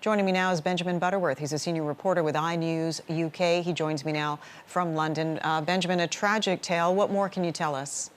Joining me now is Benjamin Butterworth. He's a senior reporter with iNews UK. He joins me now from London. Benjamin, a tragic tale. What more can you tell us?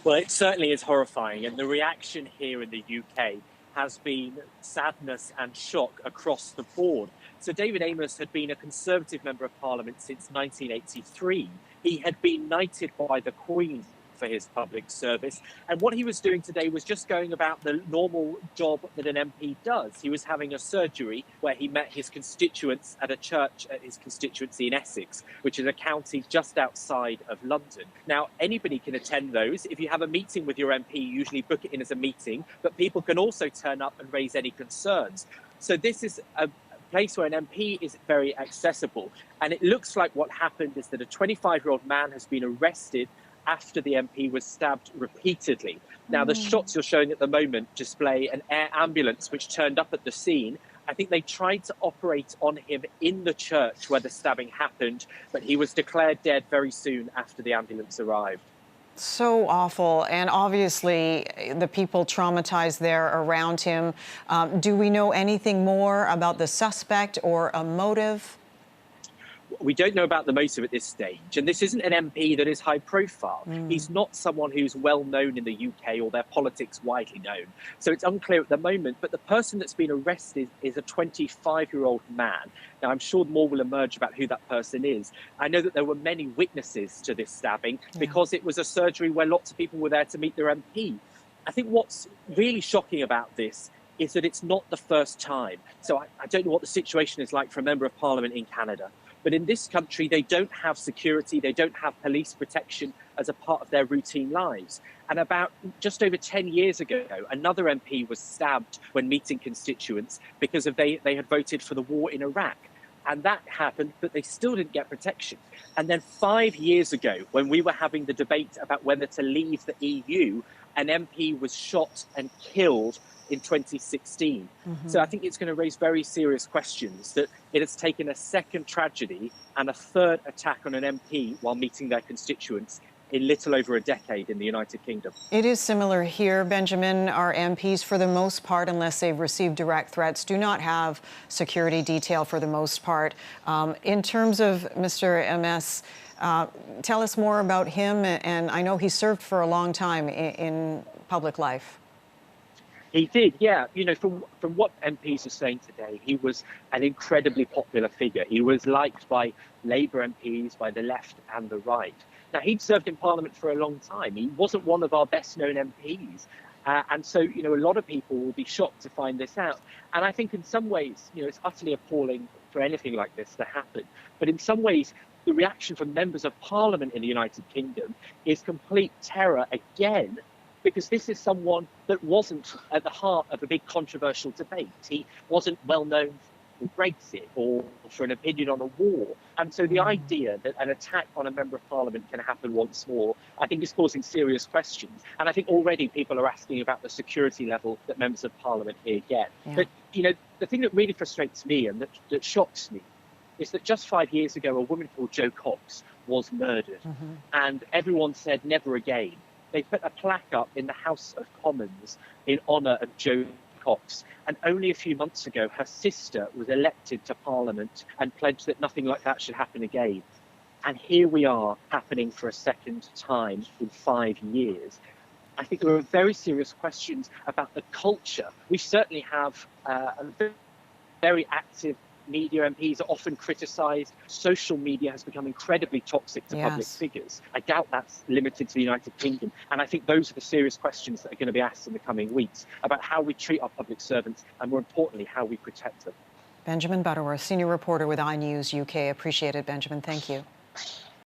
Well, it certainly is horrifying, and the reaction here in the UK has been sadness and shock across the board. So David Amess had been a Conservative Member of Parliament since 1983. He had been knighted by the Queen for his public service, and what he was doing today was just going about the normal job that an MP does. He was having a surgery where he met his constituents at a church at his constituency in Essex, which is a county just outside of London. Now, anybody can attend those. If you have a meeting with your MP, you usually book it in as a meeting, but people can also turn up and raise any concerns. So this is a place where an MP is very accessible. And it looks like what happened is that a 25-year-old man has been arrested after the MP was stabbed repeatedly. Now, the shots you're showing at the moment display an air ambulance which turned up at the scene. I think they tried to operate on him in the church where the stabbing happened, but he was declared dead very soon after the ambulance arrived. So awful, and obviously the people traumatized there around him. Do we know anything more about the suspect or a motive? We don't know about the motive at this stage, and this isn't an MP that is high profile. He's not someone who's well known in the UK or their politics widely known. So it's unclear at the moment, but the person that's been arrested is a 25-year-old man. Now, I'm sure more will emerge about who that person is. I know that there were many witnesses to this stabbing because it was a surgery where lots of people were there to meet their MP. I think what's really shocking about this is that it's not the first time. So I don't know what the situation is like for a Member of Parliament in Canada. But in this country, they don't have security, they don't have police protection as a part of their routine lives. And about just over 10 years ago, another MP was stabbed when meeting constituents because they had voted for the war in Iraq. And that happened, but they still didn't get protection. And then 5 years ago, when we were having the debate about whether to leave the EU, an MP was shot and killed in 2016. So I think it's going to raise very serious questions that it has taken a second tragedy and a third attack on an MP while meeting their constituents in little over a decade in the United Kingdom. It is similar here, Benjamin. Our MPs, for the most part, unless they've received direct threats, do not have security detail for the most part. In terms of Mr. Amess, tell us more about him. And I know he served for a long time in public life. He did, yeah. You know, from what MPs are saying today, he was an incredibly popular figure. He was liked by Labour MPs, by the left and the right. Now, he'd served in Parliament for a long time. He wasn't one of our best-known MPs. And so, you know, a lot of people will be shocked to find this out. And I think in some ways, you know, it's utterly appalling for anything like this to happen. But in some ways, the reaction from members of Parliament in the United Kingdom is complete terror again, because this is someone that wasn't at the heart of a big controversial debate. He wasn't well known for Brexit or for an opinion on a war. And so the idea that an attack on a Member of Parliament can happen once more, I think is causing serious questions. And I think already people are asking about the security level that Members of Parliament here get. But, you know, the thing that really frustrates me and that shocks me is that just 5 years ago, a woman called Jo Cox was murdered. And everyone said, never again. They put a plaque up in the House of Commons in honour of Jo Cox. And only a few months ago, her sister was elected to Parliament and pledged that nothing like that should happen again. And here we are, happening for a second time in 5 years. I think there are very serious questions about the culture. We certainly have a very active media. MPs are often criticised. Social media has become incredibly toxic to public figures. I doubt that's limited to the United Kingdom. And I think those are the serious questions that are going to be asked in the coming weeks about how we treat our public servants and, more importantly, how we protect them. Benjamin Butterworth, senior reporter with iNews UK. Appreciate it, Benjamin. Thank you.